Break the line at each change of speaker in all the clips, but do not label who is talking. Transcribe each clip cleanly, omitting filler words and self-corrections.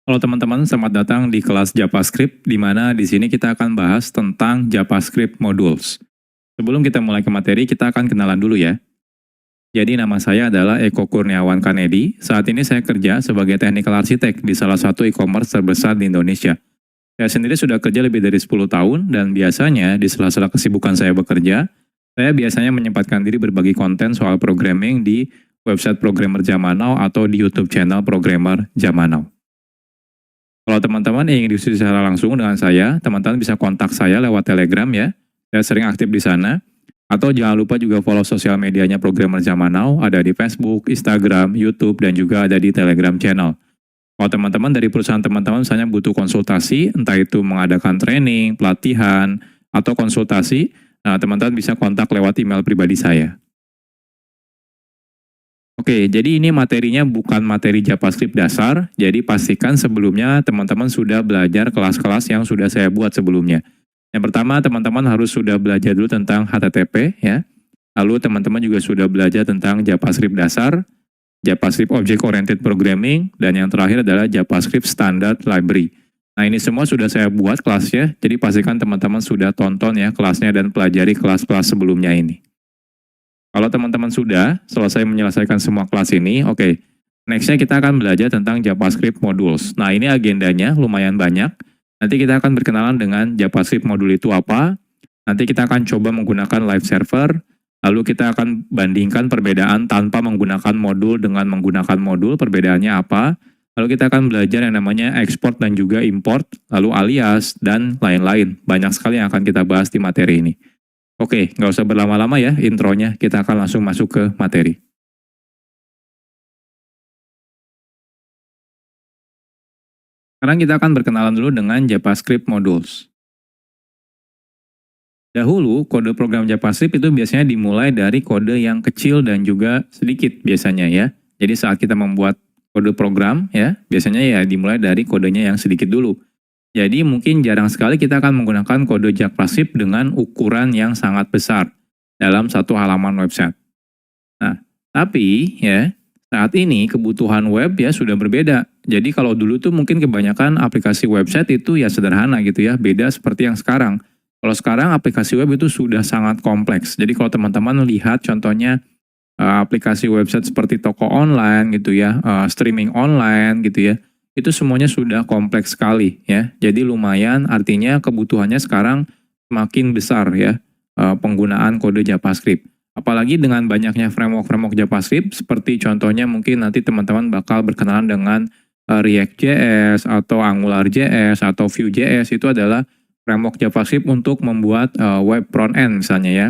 Halo teman-teman, selamat datang di kelas JavaScript, di mana di sini kita akan bahas tentang JavaScript Modules. Sebelum kita mulai ke materi, kita akan kenalan dulu ya. Jadi nama saya adalah Eko Kurniawan Kanedi. Saat ini saya kerja sebagai Technical Architect di salah satu e-commerce terbesar di Indonesia. Saya sendiri sudah kerja lebih dari 10 tahun, dan biasanya di sela-sela kesibukan saya bekerja, saya biasanya menyempatkan diri berbagi konten soal programming di website Programmer Zaman Now atau di YouTube channel Programmer Zaman Now. Kalau teman-teman ingin diskusi secara langsung dengan saya, teman-teman bisa kontak saya lewat Telegram ya. Saya sering aktif di sana. Atau jangan lupa juga follow sosial medianya Programmer Zaman Now, ada di Facebook, Instagram, YouTube, dan juga ada di Telegram channel. Kalau teman-teman dari perusahaan teman-teman misalnya butuh konsultasi, entah itu mengadakan training, pelatihan, atau konsultasi, nah teman-teman bisa kontak lewat email pribadi saya. Oke, jadi ini materinya bukan materi JavaScript dasar, jadi pastikan sebelumnya teman-teman sudah belajar kelas-kelas yang sudah saya buat sebelumnya. Yang pertama, teman-teman harus sudah belajar dulu tentang HTTP, ya. Lalu teman-teman juga sudah belajar tentang JavaScript dasar, JavaScript Object Oriented Programming, dan yang terakhir adalah JavaScript Standard Library. Nah, ini semua sudah saya buat kelasnya, jadi pastikan teman-teman sudah tonton ya kelasnya dan pelajari kelas-kelas sebelumnya ini. Kalau teman-teman sudah selesai menyelesaikan semua kelas ini, oke. Next-nya kita akan belajar tentang JavaScript Modules. Nah, ini agendanya lumayan banyak. Nanti kita akan berkenalan dengan JavaScript modul itu apa. Nanti kita akan coba menggunakan live server. Lalu kita akan bandingkan perbedaan tanpa menggunakan modul dengan menggunakan modul, perbedaannya apa. Lalu kita akan belajar yang namanya export dan juga import, lalu alias, dan lain-lain. Banyak sekali yang akan kita bahas di materi ini. Oke, nggak usah berlama-lama ya intronya, kita akan langsung masuk ke materi. Sekarang kita akan berkenalan dulu dengan JavaScript Modules. Dahulu, kode program JavaScript itu biasanya dimulai dari kode yang kecil dan juga sedikit biasanya ya. Jadi saat kita membuat kode program ya, biasanya ya dimulai dari kodenya yang sedikit dulu. Jadi mungkin jarang sekali kita akan menggunakan kode JavaScript dengan ukuran yang sangat besar dalam satu halaman website. Nah, tapi ya saat ini kebutuhan web ya sudah berbeda. Jadi kalau dulu tuh mungkin kebanyakan aplikasi website itu ya sederhana gitu ya, beda seperti yang sekarang. Kalau sekarang aplikasi web itu sudah sangat kompleks. Jadi kalau teman-teman lihat contohnya aplikasi website seperti toko online gitu ya, streaming online gitu ya, itu semuanya sudah kompleks sekali ya. Jadi lumayan artinya kebutuhannya sekarang semakin besar ya penggunaan kode JavaScript. Apalagi dengan banyaknya framework-framework JavaScript seperti contohnya mungkin nanti teman-teman bakal berkenalan dengan React.js atau AngularJS atau Vue.js, itu adalah framework JavaScript untuk membuat web front-end misalnya ya.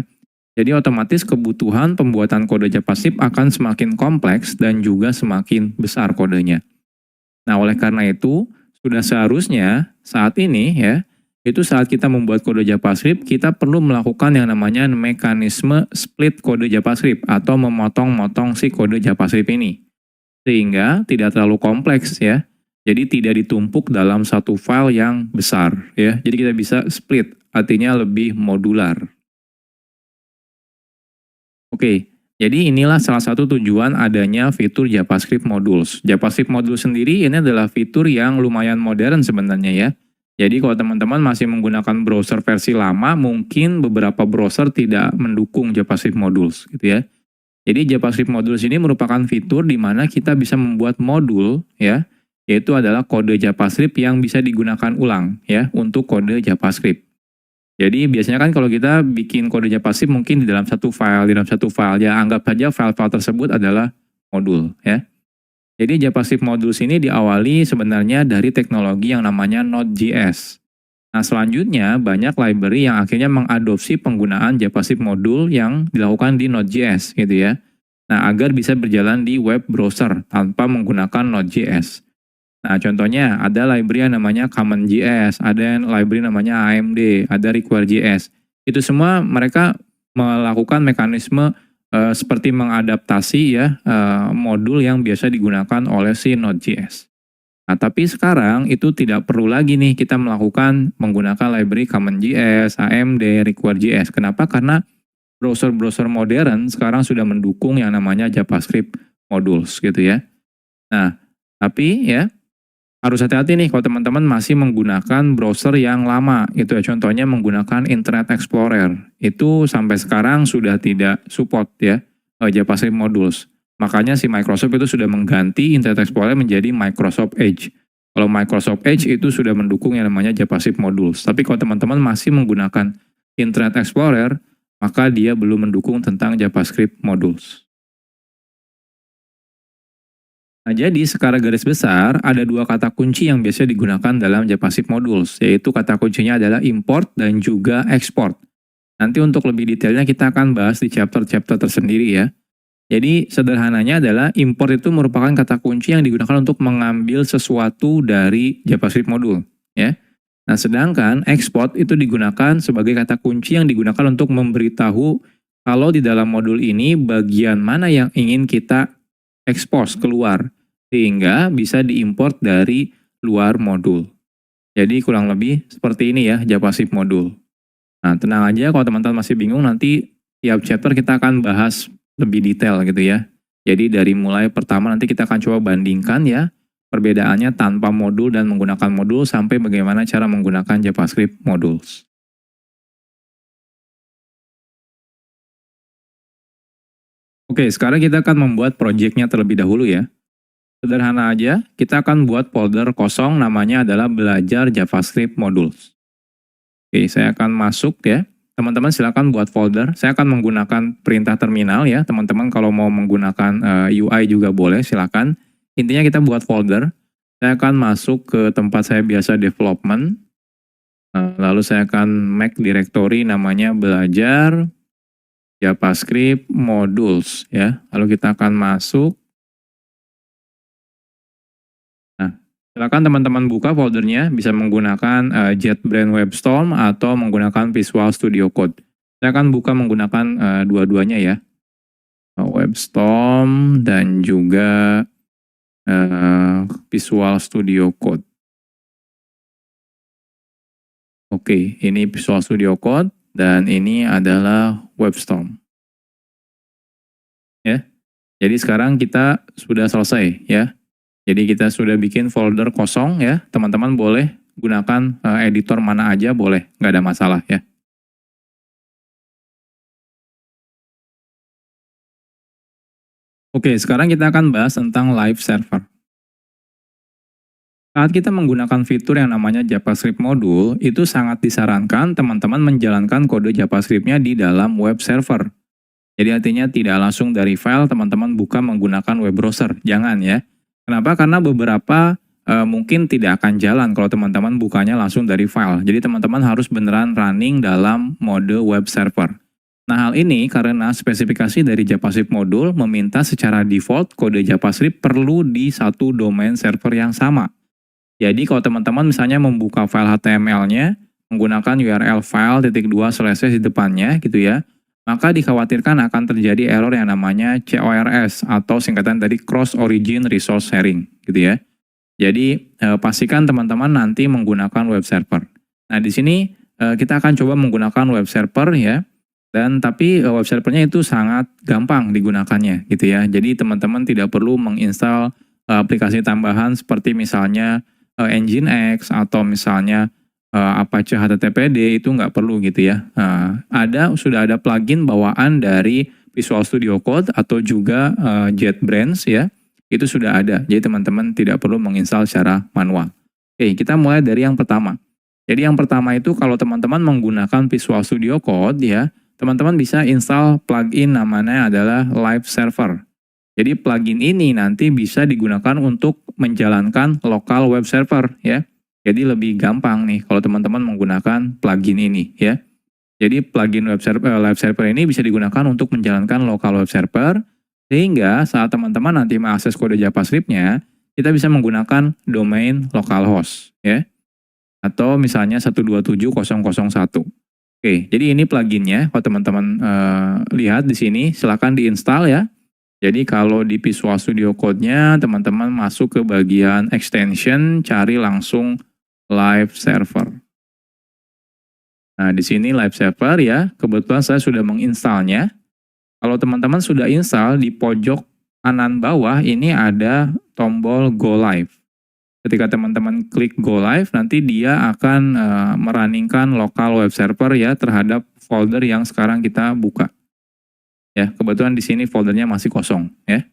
Jadi otomatis kebutuhan pembuatan kode JavaScript akan semakin kompleks dan juga semakin besar kodenya. Nah, oleh karena itu, sudah seharusnya saat ini ya, itu saat kita membuat kode JavaScript, kita perlu melakukan yang namanya mekanisme split kode JavaScript atau memotong-motong si kode JavaScript ini. Sehingga tidak terlalu kompleks ya. Jadi tidak ditumpuk dalam satu file yang besar ya. Jadi kita bisa split, artinya lebih modular. Oke. Jadi inilah salah satu tujuan adanya fitur JavaScript Modules. JavaScript Modules sendiri ini adalah fitur yang lumayan modern sebenarnya ya. Jadi kalau teman-teman masih menggunakan browser versi lama, mungkin beberapa browser tidak mendukung JavaScript Modules gitu ya. Jadi JavaScript Modules ini merupakan fitur di mana kita bisa membuat modul ya, yaitu adalah kode JavaScript yang bisa digunakan ulang ya untuk kode JavaScript. Jadi biasanya kan kalau kita bikin kode JavaScript mungkin di dalam satu file, ya anggap saja file-file tersebut adalah modul ya. Jadi JavaScript Modules ini diawali sebenarnya dari teknologi yang namanya Node.js. Nah selanjutnya banyak library yang akhirnya mengadopsi penggunaan JavaScript modul yang dilakukan di Node.js gitu ya. Nah agar bisa berjalan di web browser tanpa menggunakan Node.js. Nah, contohnya ada library yang namanya Common.js, ada library namanya AMD, ada Require.js. Itu semua mereka melakukan mekanisme seperti mengadaptasi ya modul yang biasa digunakan oleh si Node.js. Nah, tapi sekarang itu tidak perlu lagi nih kita melakukan menggunakan library Common.js, AMD, Require.js. Kenapa? Karena browser-browser modern sekarang sudah mendukung yang namanya JavaScript modules gitu ya. Nah, tapi ya Harus hati-hati nih kalau teman-teman masih menggunakan browser yang lama gitu ya. Contohnya menggunakan Internet Explorer. Itu sampai sekarang sudah tidak support ya JavaScript modules. Makanya si Microsoft itu sudah mengganti Internet Explorer menjadi Microsoft Edge. Kalau Microsoft Edge itu sudah mendukung yang namanya JavaScript modules. Tapi kalau teman-teman masih menggunakan Internet Explorer, maka dia belum mendukung tentang JavaScript modules. Nah, jadi secara garis besar, ada dua kata kunci yang biasa digunakan dalam JavaScript modules, yaitu kata kuncinya adalah import dan juga export. Nanti untuk lebih detailnya kita akan bahas di chapter-chapter tersendiri ya. Jadi sederhananya adalah import itu merupakan kata kunci yang digunakan untuk mengambil sesuatu dari JavaScript modul. Ya. Nah, sedangkan export itu digunakan sebagai kata kunci yang digunakan untuk memberitahu kalau di dalam modul ini bagian mana yang ingin kita expose keluar, sehingga bisa diimport dari luar modul. Jadi kurang lebih seperti ini ya JavaScript modul. Nah, tenang aja kalau teman-teman masih bingung, nanti tiap chapter kita akan bahas lebih detail gitu ya. Jadi dari mulai pertama nanti kita akan coba bandingkan ya perbedaannya tanpa modul dan menggunakan modul sampai bagaimana cara menggunakan JavaScript modules. Oke, sekarang kita akan membuat projectnya terlebih dahulu ya. Sederhana aja, kita akan buat folder kosong namanya adalah belajar JavaScript modules. Oke, saya akan masuk ya. Teman-teman silakan buat folder. Saya akan menggunakan perintah terminal ya. Teman-teman kalau mau menggunakan UI juga boleh, silakan. Intinya kita buat folder. Saya akan masuk ke tempat saya biasa development. Lalu saya akan make directory namanya belajar JavaScript modules ya. Lalu kita akan masuk. Nah, silakan teman-teman buka foldernya, bisa menggunakan JetBrains WebStorm atau menggunakan Visual Studio Code. Saya akan buka menggunakan dua-duanya ya. WebStorm dan juga Visual Studio Code. Oke, ini Visual Studio Code dan ini adalah WebStorm. Ya. Jadi sekarang kita sudah selesai ya. Jadi kita sudah bikin folder kosong ya, teman-teman boleh gunakan editor mana aja boleh, nggak ada masalah ya. Oke, sekarang kita akan bahas tentang live server. Saat kita menggunakan fitur yang namanya JavaScript module, itu sangat disarankan teman-teman menjalankan kode JavaScript-nya di dalam web server. Jadi artinya tidak langsung dari file teman-teman buka menggunakan web browser, jangan ya. Kenapa? Karena beberapa mungkin tidak akan jalan kalau teman-teman bukanya langsung dari file. Jadi teman-teman harus beneran running dalam mode web server. Nah, hal ini karena spesifikasi dari JavaScript module meminta secara default kode JavaScript perlu di satu domain server yang sama. Jadi kalau teman-teman misalnya membuka file HTML-nya menggunakan URL file.2/ di depannya gitu ya, maka dikhawatirkan akan terjadi error yang namanya CORS atau singkatan dari Cross Origin Resource Sharing gitu ya. Jadi pastikan teman-teman nanti menggunakan web server. Nah, di sini kita akan coba menggunakan web server ya. Dan tapi web servernya itu sangat gampang digunakannya gitu ya. Jadi teman-teman tidak perlu menginstal aplikasi tambahan seperti misalnya Nginx atau misalnya Apache HTTPD, itu nggak perlu gitu ya. Sudah ada plugin bawaan dari Visual Studio Code atau juga JetBrains ya. Itu sudah ada. Jadi teman-teman tidak perlu menginstal secara manual. Oke, kita mulai dari yang pertama. Jadi yang pertama itu kalau teman-teman menggunakan Visual Studio Code ya, teman-teman bisa install plugin namanya adalah Live Server. Jadi plugin ini nanti bisa digunakan untuk menjalankan local web server ya. Jadi lebih gampang nih kalau teman-teman menggunakan plugin ini ya. Jadi plugin live server ini bisa digunakan untuk menjalankan local web server sehingga saat teman-teman nanti mengakses kode JavaScript-nya, kita bisa menggunakan domain localhost ya. Atau misalnya 127.0.0.1. Oke, jadi ini pluginnya. Kalau teman-teman lihat di sini, silakan diinstal ya. Jadi kalau di Visual Studio Code-nya, teman-teman masuk ke bagian extension, cari langsung live server. Nah, di sini live server ya, kebetulan saya sudah menginstalnya. Kalau teman-teman sudah install, di pojok kanan bawah ini ada tombol Go Live. Ketika teman-teman klik Go Live, nanti dia akan merunningkan local web server ya terhadap folder yang sekarang kita buka. Ya, kebetulan di sini foldernya masih kosong ya.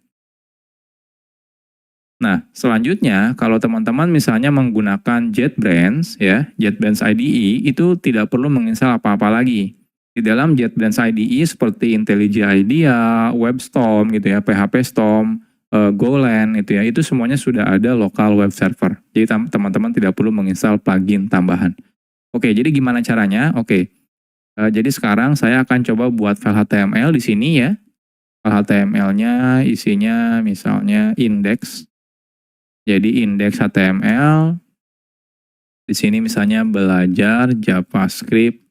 Nah, selanjutnya kalau teman-teman misalnya menggunakan JetBrains ya, JetBrains IDE itu tidak perlu menginstal apa-apa lagi. Di dalam JetBrains IDE seperti IntelliJ IDEA, WebStorm gitu ya, PHP Storm, Golang itu ya, itu semuanya sudah ada local web server. Jadi teman-teman tidak perlu menginstal plugin tambahan. Oke, jadi gimana caranya? Oke, jadi sekarang saya akan coba buat file HTML di sini ya. File HTML-nya isinya misalnya index. Jadi index HTML. Di sini misalnya belajar JavaScript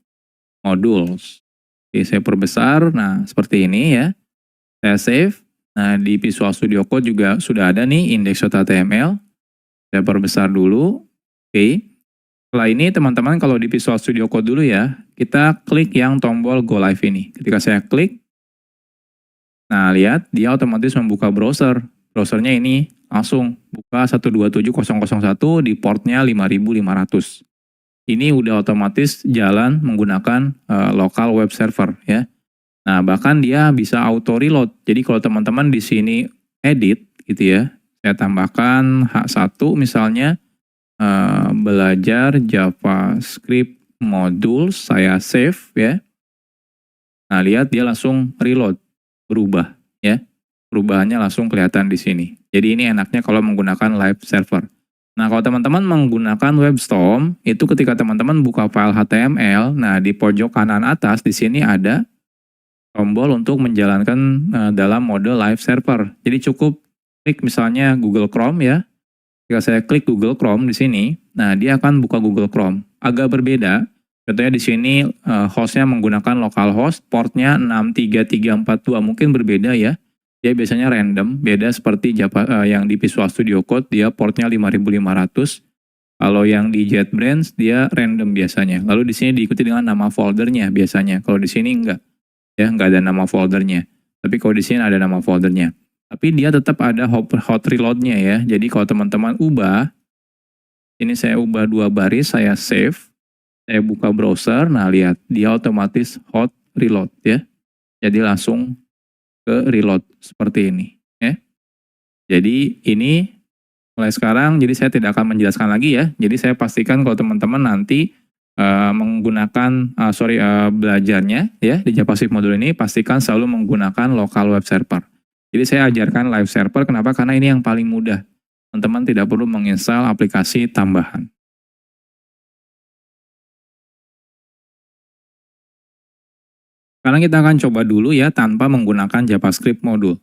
modules. Oke, saya perbesar. Nah, seperti ini ya. Saya save. Nah, di Visual Studio Code juga sudah ada nih index.html. Saya perbesar dulu. Oke. Setelah ini teman-teman kalau di Visual Studio Code dulu ya, kita klik yang tombol Go Live ini. Ketika saya klik, nah lihat dia otomatis membuka browser. Browsernya ini langsung buka 127.0.0.1 di portnya 5500. Ini udah otomatis jalan menggunakan local web server ya. Nah, bahkan dia bisa auto reload. Jadi kalau teman-teman di sini edit gitu ya, saya tambahkan H1 misalnya belajar JavaScript modules, saya save ya. Nah, lihat dia langsung reload, berubah ya. Perubahannya langsung kelihatan di sini. Jadi ini enaknya kalau menggunakan live server. Nah, kalau teman-teman menggunakan WebStorm, itu ketika teman-teman buka file HTML, nah di pojok kanan atas di sini ada tombol untuk menjalankan dalam mode live server. Jadi cukup klik misalnya Google Chrome ya. Jika saya klik Google Chrome di sini, nah dia akan buka Google Chrome. Agak berbeda. Contohnya di sini hostnya menggunakan localhost, portnya 63342, mungkin berbeda ya. Dia biasanya random, beda seperti yang di Visual Studio Code, dia portnya 5500. Kalau yang di JetBrains dia random biasanya. Lalu di sini diikuti dengan nama foldernya biasanya. Kalau di sini enggak. Ya, nggak ada nama foldernya. Tapi kalau di sini ada nama foldernya. Tapi dia tetap ada hot reload-nya ya. Jadi kalau teman-teman ubah, ini saya ubah 2 baris, saya save, saya buka browser, nah lihat, dia otomatis hot reload ya. Jadi langsung ke reload seperti ini ya. Jadi ini mulai sekarang, jadi saya tidak akan menjelaskan lagi ya. Jadi saya pastikan kalau teman-teman nanti menggunakan belajarnya ya di JavaScript modul ini, pastikan selalu menggunakan local web server. Jadi saya ajarkan live server, kenapa? Karena ini yang paling mudah. Teman-teman tidak perlu menginstal aplikasi tambahan. Sekarang kita akan coba dulu ya tanpa menggunakan JavaScript modul.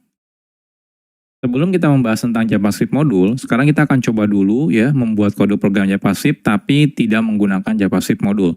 Sebelum kita membahas tentang JavaScript modul, sekarang kita akan coba dulu ya membuat kode program JavaScript tapi tidak menggunakan JavaScript modul.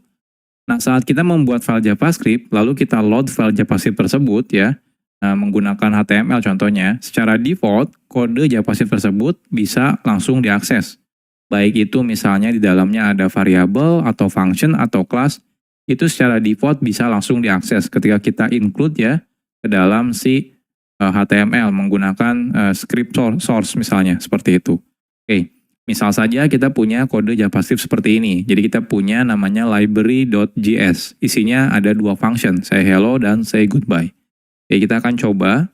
Nah, saat kita membuat file JavaScript, lalu kita load file JavaScript tersebut ya, menggunakan HTML contohnya, secara default kode JavaScript tersebut bisa langsung diakses. Baik itu misalnya di dalamnya ada variabel atau function atau class, itu secara default bisa langsung diakses ketika kita include ya ke dalam si HTML menggunakan script source misalnya, seperti itu. Oke, misal saja kita punya kode JavaScript seperti ini. Jadi kita punya namanya library.js. Isinya ada 2 function, say hello dan say goodbye. Oke, kita akan coba.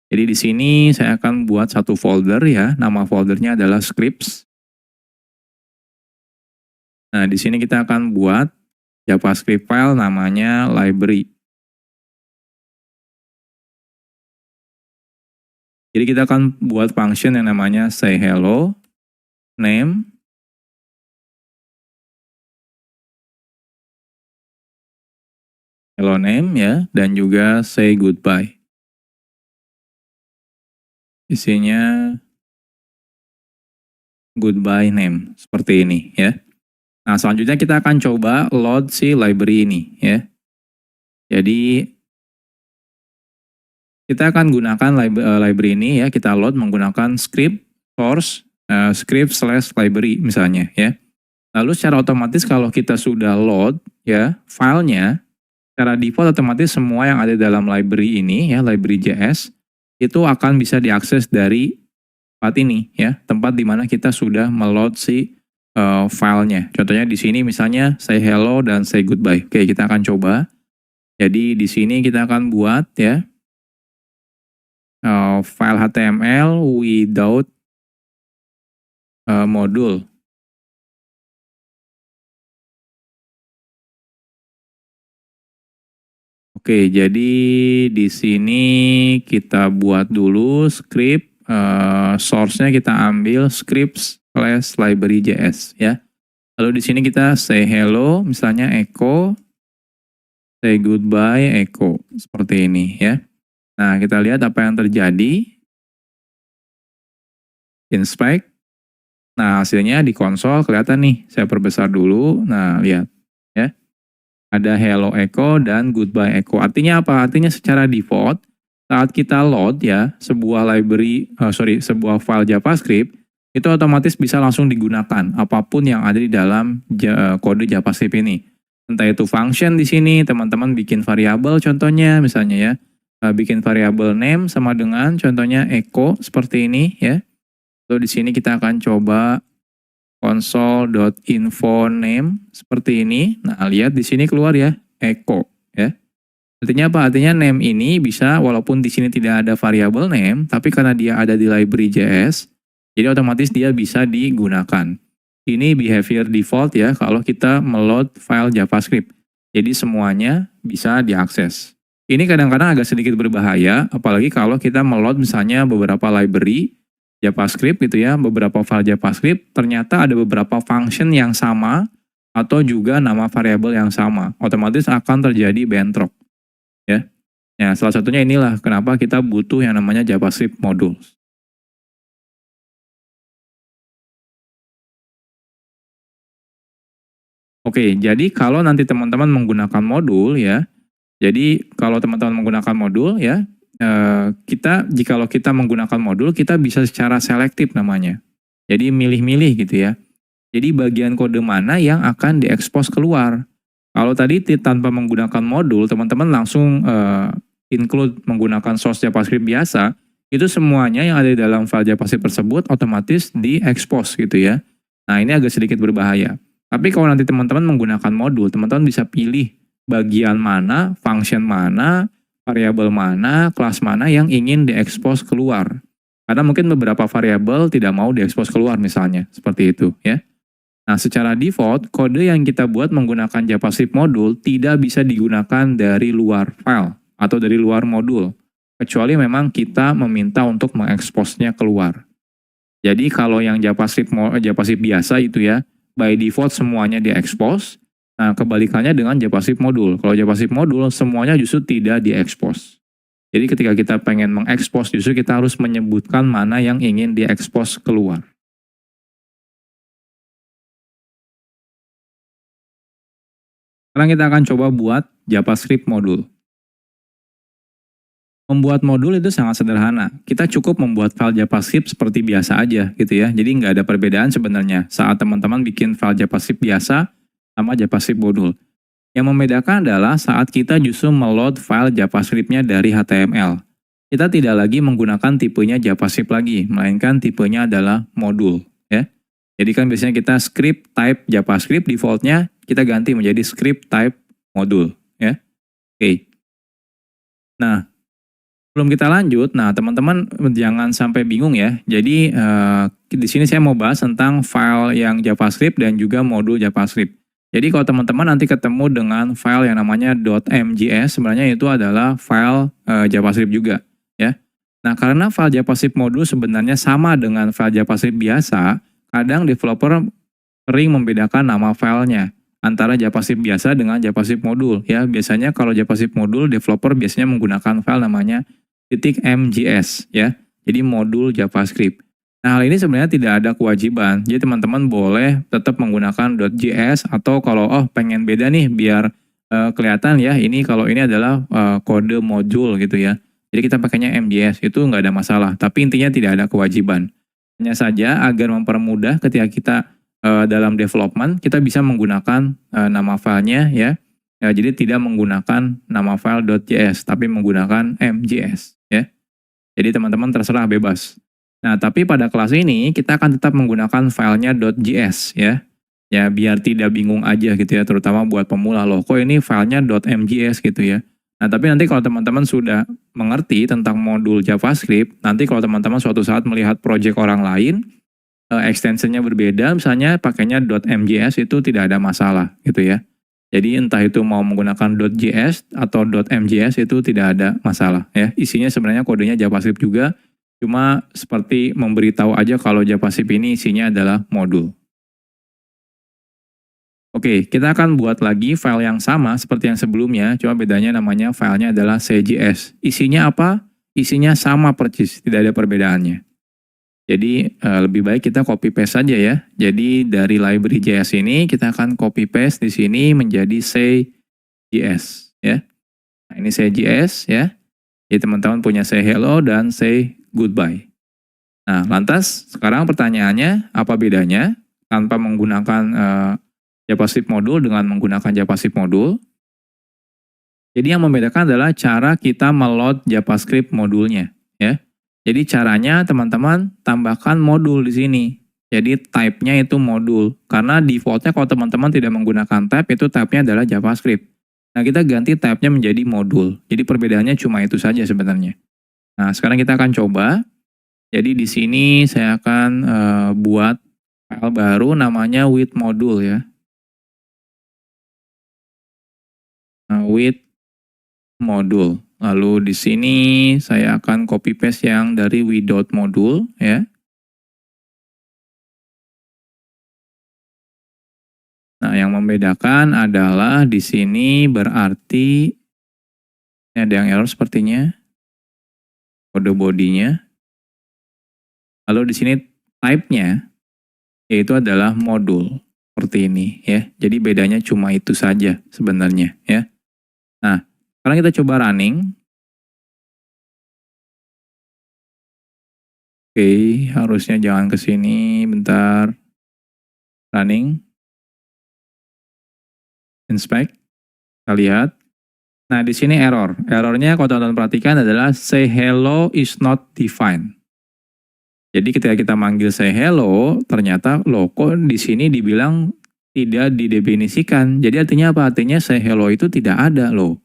Jadi di sini saya akan buat satu folder ya, nama foldernya adalah scripts. Nah, di sini kita akan buat JavaScript file namanya library. Jadi kita akan buat function yang namanya say hello, name, hello name ya, dan juga say goodbye. Isinya goodbye name, seperti ini ya. Nah, selanjutnya kita akan coba load si library ini ya. Jadi kita akan gunakan library ini ya, kita load menggunakan script source script/library misalnya ya. Lalu secara otomatis kalau kita sudah load ya filenya, secara default otomatis semua yang ada dalam library ini ya, library.js itu akan bisa diakses dari tempat ini ya, tempat di mana kita sudah meload si filenya. Contohnya di sini misalnya say hello dan say goodbye. Oke, kita akan coba. Jadi di sini kita akan buat ya file HTML without modul. Oke, jadi di sini kita buat dulu script, source-nya kita ambil scripts/library.js ya. Lalu di sini kita say hello, misalnya echo, say goodbye, echo, seperti ini ya. Nah, kita lihat apa yang terjadi. Inspect. Nah, hasilnya di konsol kelihatan nih. Saya perbesar dulu. Nah, lihat ya. Ada hello echo dan goodbye echo. Artinya apa? Artinya secara default saat kita load ya sebuah sebuah file JavaScript itu otomatis bisa langsung digunakan apapun yang ada di dalam kode JavaScript ini. Entah itu function di sini, teman-teman bikin variabel contohnya misalnya ya. Bikin variabel name sama dengan contohnya echo seperti ini ya. Lalu di sini kita akan coba console.info name seperti ini. Nah, lihat di sini keluar ya, echo ya. Artinya apa? Artinya name ini bisa walaupun di sini tidak ada variabel name, tapi karena dia ada di library.js, jadi otomatis dia bisa digunakan. Ini behavior default ya kalau kita meload file JavaScript. Jadi semuanya bisa diakses. Ini kadang-kadang agak sedikit berbahaya, apalagi kalau kita meload misalnya beberapa library JavaScript gitu ya, beberapa file JavaScript, ternyata ada beberapa function yang sama atau juga nama variabel yang sama. Otomatis akan terjadi bentrok. Ya. Ya, salah satunya inilah kenapa kita butuh yang namanya JavaScript modules. Oke, jadi kalau nanti teman-teman menggunakan modul ya, jadi kalau teman-teman menggunakan modul ya, jikalau kita menggunakan modul, kita bisa secara selektif namanya. Jadi milih-milih gitu ya. Jadi bagian kode mana yang akan diekspos keluar. Kalau tadi tanpa menggunakan modul, teman-teman langsung include menggunakan source JavaScript biasa, itu semuanya yang ada di dalam file JavaScript tersebut otomatis diekspos gitu ya. Nah, ini agak sedikit berbahaya. Tapi kalau nanti teman-teman menggunakan modul, teman-teman bisa pilih bagian mana, function mana, variabel mana, kelas mana yang ingin diekspos keluar. Karena mungkin beberapa variabel tidak mau diekspos keluar misalnya, seperti itu ya. Nah, secara default, kode yang kita buat menggunakan JavaScript modul tidak bisa digunakan dari luar file atau dari luar modul, kecuali memang kita meminta untuk mengeksposnya keluar. Jadi kalau yang JavaScript biasa itu ya, by default semuanya diekspos. Nah, kebalikannya dengan JavaScript modul. Kalau JavaScript modul, semuanya justru tidak diekspos. Jadi ketika kita pengen mengekspos, justru kita harus menyebutkan mana yang ingin diekspos keluar. Sekarang kita akan coba buat JavaScript modul. Membuat modul itu sangat sederhana. Kita cukup membuat file JavaScript seperti biasa aja gitu ya. Jadi nggak ada perbedaan sebenarnya saat teman-teman bikin file JavaScript biasa sama JavaScript modul. Yang membedakan adalah saat kita justru meload file JavaScript-nya dari HTML. Kita tidak lagi menggunakan tipenya JavaScript lagi, melainkan tipenya adalah modul ya. Jadi kan biasanya kita script type JavaScript, defaultnya kita ganti menjadi script type modul ya. Oke. Nah, sebelum kita lanjut, nah teman-teman jangan sampai bingung ya. Jadi di sini saya mau bahas tentang file yang JavaScript dan juga modul JavaScript. Jadi kalau teman-teman nanti ketemu dengan file yang namanya .mjs, sebenarnya itu adalah file JavaScript juga ya. Nah, karena file JavaScript modul sebenarnya sama dengan file JavaScript biasa, kadang developer sering membedakan nama filenya antara JavaScript biasa dengan JavaScript modul ya. Biasanya kalau JavaScript modul, developer biasanya menggunakan file namanya .mjs ya. Jadi modul JavaScript. Nah, hal ini sebenarnya tidak ada kewajiban. Jadi teman-teman boleh tetap menggunakan .js atau kalau pengen beda nih biar kelihatan ya, ini kalau ini adalah kode modul gitu ya. Jadi kita pakainya MJS, itu nggak ada masalah. Tapi intinya tidak ada kewajiban. Hanya saja agar mempermudah ketika kita dalam development, kita bisa menggunakan nama filenya ya. Jadi tidak menggunakan nama file .js, tapi menggunakan MJS ya. Jadi teman-teman terserah bebas. Nah, tapi pada kelas ini kita akan tetap menggunakan filenya .js ya. Ya, biar tidak bingung aja gitu ya, terutama buat pemula loh. Kok ini filenya .mjs gitu ya. Nah, tapi nanti kalau teman-teman sudah mengerti tentang modul JavaScript, nanti kalau teman-teman suatu saat melihat project orang lain, extensionnya berbeda, misalnya pakainya .mjs itu tidak ada masalah gitu ya. Jadi entah itu mau menggunakan .js atau .mjs itu tidak ada masalah ya. Isinya sebenarnya kodenya JavaScript juga, cuma seperti memberitahu aja kalau JavaScript ini isinya adalah modul. Oke, kita akan buat lagi file yang sama seperti yang sebelumnya, cuma bedanya namanya filenya adalah CJS. Isinya apa? Isinya sama persis, tidak ada perbedaannya. Jadi lebih baik kita copy paste saja ya. Jadi dari library JS ini kita akan copy paste di sini menjadi CJS ya. Nah, ini CJS ya. Jadi teman-teman punya say hello dan say goodbye. Nah, lantas sekarang pertanyaannya apa bedanya tanpa menggunakan JavaScript modul dengan menggunakan JavaScript modul? Jadi yang membedakan adalah cara kita meload JavaScript modulnya ya. Jadi caranya teman-teman tambahkan modul di sini. Jadi type-nya itu modul. Karena default-nya kalau teman-teman tidak menggunakan type, itu type-nya adalah JavaScript. Nah, kita ganti type-nya menjadi modul. Jadi perbedaannya cuma itu saja sebenarnya. Nah, sekarang kita akan coba. Jadi di sini saya akan buat file baru namanya with module ya. Nah, with module. Lalu di sini saya akan copy paste yang dari we.module ya. Nah, yang membedakan adalah di sini berarti ini ada yang error sepertinya. Kode bodinya. Lalu di sini type-nya yaitu adalah modul seperti ini ya. Jadi bedanya cuma itu saja sebenarnya ya. Nah, sekarang kita coba running. Oke, harusnya jangan ke sini, bentar. Running. Inspect. Kita lihat. Nah, di sini error. Errornya kalau teman-teman perhatikan adalah say hello is not defined. Jadi ketika kita manggil say hello, ternyata loh kok di sini dibilang tidak didefinisikan. Jadi artinya apa? Artinya say hello itu tidak ada loh.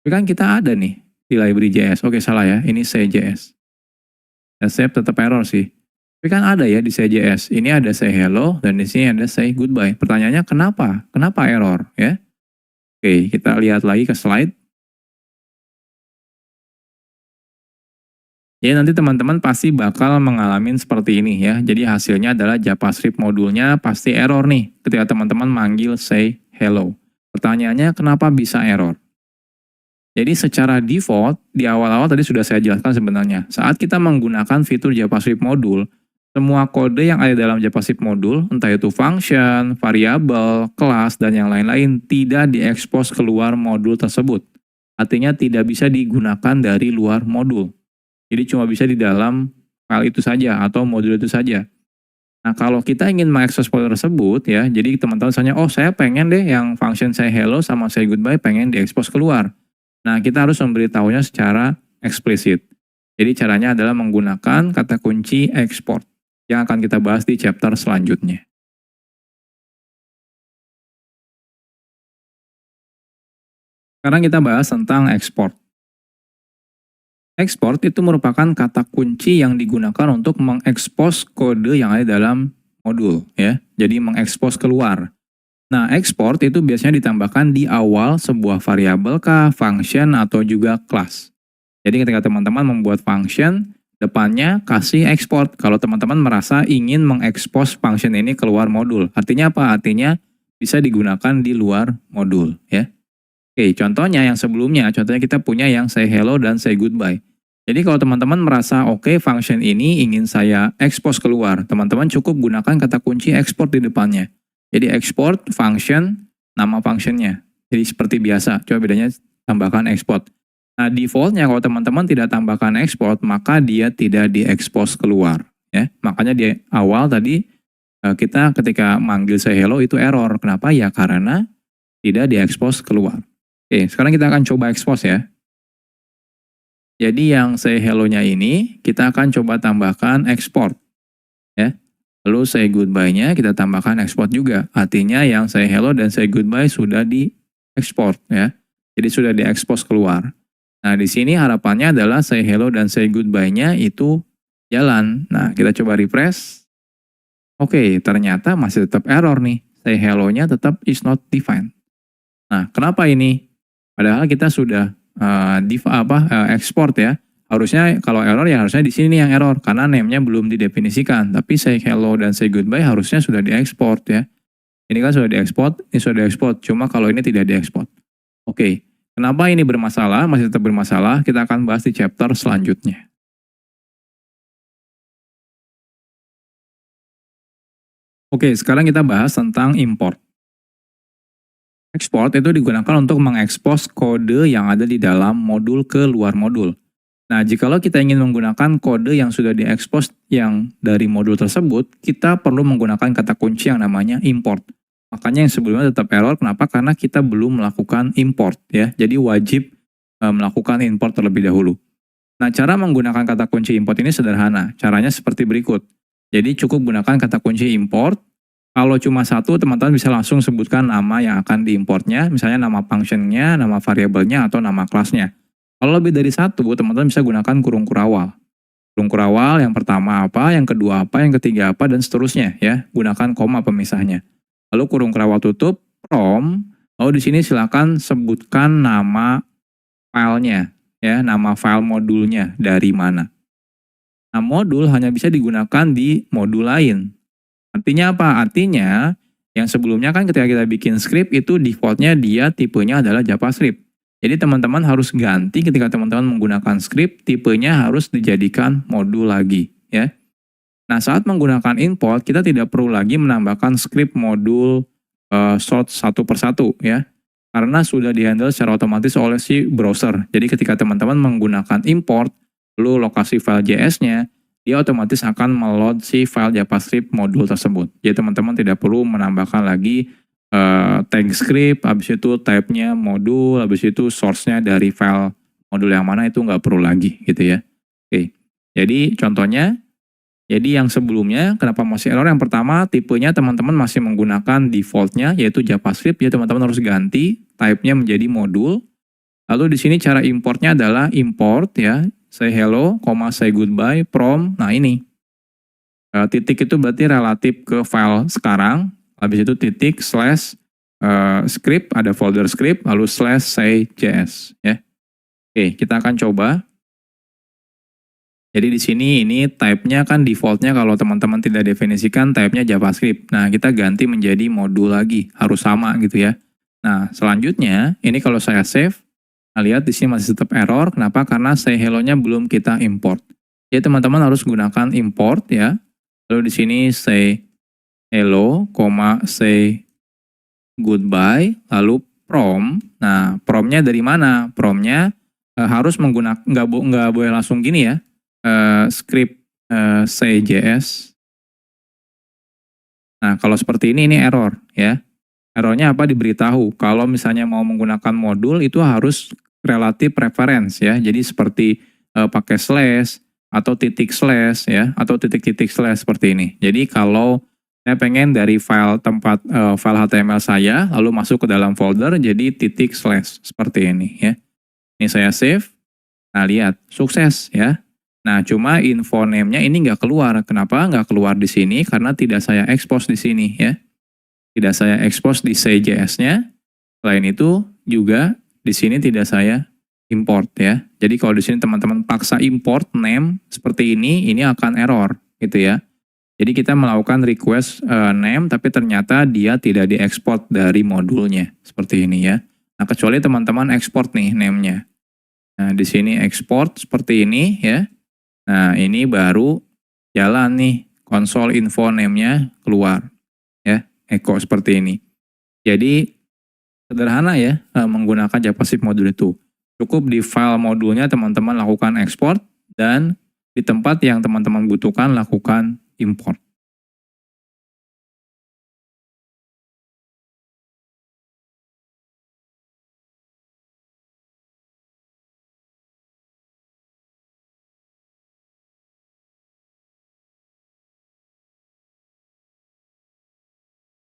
Tapi kan kita ada nih di library JS. Oke, salah ya. Ini say.js. Save tetap error sih. Tapi kan ada ya di say.js. Ini ada say hello dan di sini ada say goodbye. Pertanyaannya kenapa? Kenapa error ya? Oke, kita lihat lagi ke slide. Jadi nanti teman-teman pasti bakal mengalami seperti ini ya. Jadi hasilnya adalah JavaScript modulnya pasti error nih ketika teman-teman manggil say hello. Pertanyaannya kenapa bisa error? Jadi secara default di awal-awal tadi sudah saya jelaskan sebenarnya. Saat kita menggunakan fitur JavaScript modul, semua kode yang ada dalam JavaScript modul, entah itu function, variabel, kelas, dan yang lain-lain tidak diekspos keluar modul tersebut. Artinya tidak bisa digunakan dari luar modul. Jadi cuma bisa di dalam file itu saja atau modul itu saja. Nah, kalau kita ingin mengakses folder tersebut ya, jadi teman-teman misalnya, oh saya pengen deh yang function say hello sama say goodbye pengen diekspos keluar. Nah, kita harus memberitahunya secara eksplisit. Jadi caranya adalah menggunakan kata kunci export yang akan kita bahas di chapter selanjutnya. Sekarang kita bahas tentang export. Export itu merupakan kata kunci yang digunakan untuk mengekspos kode yang ada dalam modul ya. Jadi mengekspos keluar. Nah, export itu biasanya ditambahkan di awal sebuah variabel kah, function atau juga kelas. Jadi ketika teman-teman membuat function, depannya kasih export kalau teman-teman merasa ingin mengekspos function ini keluar modul. Artinya apa? Artinya bisa digunakan di luar modul ya. Oke, contohnya yang sebelumnya, contohnya kita punya yang say hello dan say goodbye. Jadi kalau teman-teman merasa oke, function ini ingin saya expose keluar, teman-teman cukup gunakan kata kunci export di depannya. Jadi export function, nama functionnya. Jadi seperti biasa, coba bedanya tambahkan export. Nah, defaultnya kalau teman-teman tidak tambahkan export, maka dia tidak diekspos keluar. Ya, makanya di awal tadi kita ketika manggil say hello itu error. Kenapa? Ya karena tidak diekspos keluar. Oke, sekarang kita akan coba expose ya. Jadi yang say hello-nya ini kita akan coba tambahkan export ya. Lalu say goodbye-nya kita tambahkan export juga. Artinya yang say hello dan say goodbye sudah di-export ya. Jadi sudah diekspos keluar. Nah, di sini harapannya adalah say hello dan say goodbye-nya itu jalan. Nah, kita coba refresh. Oke, ternyata masih tetap error nih. Say hello-nya tetap is not defined. Nah, kenapa ini? Padahal kita sudah export ya. Harusnya kalau error ya harusnya di sini yang error karena name-nya belum didefinisikan. Tapi say hello dan say goodbye harusnya sudah diekspor ya. Ini kan sudah diekspor, ini sudah diekspor. Cuma kalau ini tidak diekspor. Oke, kenapa ini bermasalah? Masih tetap bermasalah. Kita akan bahas di chapter selanjutnya. Oke, sekarang kita bahas tentang import. Export itu digunakan untuk mengekspos kode yang ada di dalam modul ke luar modul. Nah, jikalau kita ingin menggunakan kode yang sudah diekspos yang dari modul tersebut, kita perlu menggunakan kata kunci yang namanya import. Makanya yang sebelumnya tetap error, kenapa? Karena kita belum melakukan import ya. Jadi wajib melakukan import terlebih dahulu. Nah, cara menggunakan kata kunci import ini sederhana. Caranya seperti berikut. Jadi cukup gunakan kata kunci import. Kalau cuma satu, teman-teman bisa langsung sebutkan nama yang akan diimportnya, misalnya nama functionnya, nama variabelnya, atau nama kelasnya. Kalau lebih dari satu, teman-teman bisa gunakan kurung kurawal. Kurung kurawal yang pertama apa, yang kedua apa, yang ketiga apa, dan seterusnya ya. Gunakan koma pemisahnya. Lalu kurung kurawal tutup, from, lalu di sini silakan sebutkan nama filenya, ya, nama file modulnya dari mana. Nah, modul hanya bisa digunakan di modul lain. Artinya apa? Artinya yang sebelumnya kan ketika kita bikin script itu defaultnya dia tipenya adalah JavaScript. Jadi teman-teman harus ganti ketika teman-teman menggunakan script, tipenya harus dijadikan modul lagi ya. Nah, saat menggunakan import kita tidak perlu lagi menambahkan script modul sort satu persatu ya. Karena sudah dihandle secara otomatis oleh si browser. Jadi ketika teman-teman menggunakan import, lalu lokasi file JS-nya, dia otomatis akan meload si file JavaScript modul tersebut. Jadi teman-teman tidak perlu menambahkan lagi tag script, habis itu type-nya modul, habis itu source-nya dari file modul yang mana itu nggak perlu lagi gitu ya. Oke, jadi contohnya, jadi yang sebelumnya kenapa masih error? Yang pertama tipenya teman-teman masih menggunakan default-nya yaitu JavaScript, jadi teman-teman harus ganti type-nya menjadi modul. Lalu di sini cara importnya adalah import ya, say hello, say goodbye, from. Nah ini. Titik itu berarti relatif ke file sekarang. Habis itu titik slash script, ada folder script, lalu slash say js. Ya. Oke, kita akan coba. Jadi di sini ini type-nya kan default-nya kalau teman-teman tidak definisikan type-nya JavaScript. Nah, kita ganti menjadi modul lagi. Harus sama gitu ya. Nah, selanjutnya ini kalau saya save. Nah, lihat di sini masih tetap error. Kenapa? Karena say hello-nya belum kita import. Jadi teman-teman harus gunakan import ya. Lalu di sini say hello, say goodbye, lalu from. Nah, from-nya dari mana? From-nya harus menggunakan nggak boleh langsung gini ya. Script say js. Nah, kalau seperti ini error ya. Errornya apa? Diberitahu. Kalau misalnya mau menggunakan modul itu harus relatif reference ya. Jadi seperti pakai slash atau titik slash ya, atau titik-titik slash seperti ini. Jadi kalau saya pengen dari file tempat file HTML saya lalu masuk ke dalam folder jadi titik slash seperti ini ya. Ini saya save. Nah, lihat sukses ya. Nah, cuma info name-nya ini nggak keluar. Kenapa nggak keluar di sini? Karena tidak saya expose di sini ya. Tidak saya expose di say.js-nya. Selain itu juga di sini tidak saya import ya. Jadi kalau di sini teman-teman paksa import name seperti ini akan error gitu ya. Jadi kita melakukan request name tapi ternyata dia tidak diekspor dari modulnya seperti ini ya. Nah, kecuali teman-teman export nih name-nya. Nah, di sini export seperti ini ya. Nah, ini baru jalan nih console info name-nya keluar ya. Echo seperti ini. Jadi sederhana ya menggunakan JavaScript modul itu. Cukup di file modulnya teman-teman lakukan export dan di tempat yang teman-teman butuhkan lakukan import.